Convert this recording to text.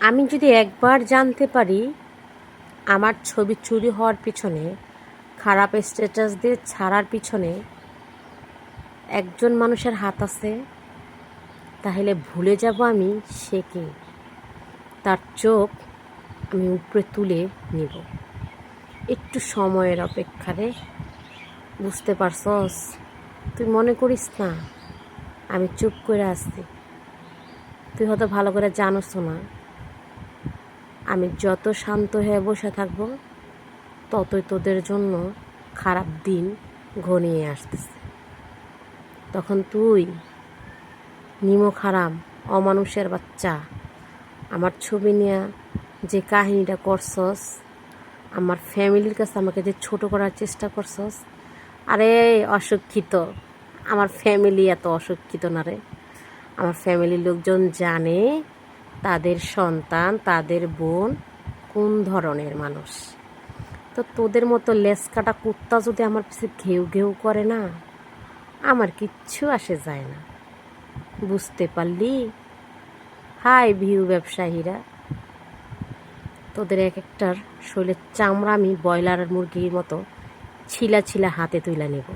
আমি যদি একবার জানতে পারি আমার ছবি চুরি হওয়ার পিছনে, খারাপ স্ট্যাটাস দিয়ে ছাড়ার পিছনে একজন মানুষের হাত আছে, তাহলে ভুলে যাব আমি সে কে। তার চোখ আমি উপরে তুলে নিব। একটু সময়ের অপেক্ষা রে, বুঝতে পারছস? তুই মনে করিস না আমি চুপ করে আসছি। তুই হয়তো ভালো করে জানোস না, আমি যত শান্ত হয়ে বসে থাকবো ততই তোদের জন্য খারাপ দিন ঘনিয়ে আসতেছে। তখন তুই নিমক হারাম অমানুষের বাচ্চা, আমার ছবি নিয়ে যে কাহিনীটা করছস, আমার ফ্যামিলির কাছে আমাকে যে ছোট করার চেষ্টা করছস, আরে অশিক্ষিত, আমার ফ্যামিলি এত অশিক্ষিত না রে। আমার ফ্যামিলির লোকজন জানে তাদের সন্তান, তাদের বোন কোন ধরনের মানুষ। তো তোদের মতো লেজ কাটা কুত্তা যদি আমার পিছে ঘেউ ঘেউ করে না, আমার কিচ্ছু আসে যায় না। বুঝতে পারলি? হাই ভিউ ব্যবসায়ীরা, তোদের এক একটার শরীরের চামড়া আমি ব্রয়লার মুরগির মতো ছিলা ছিলা হাতে তুলে নেব।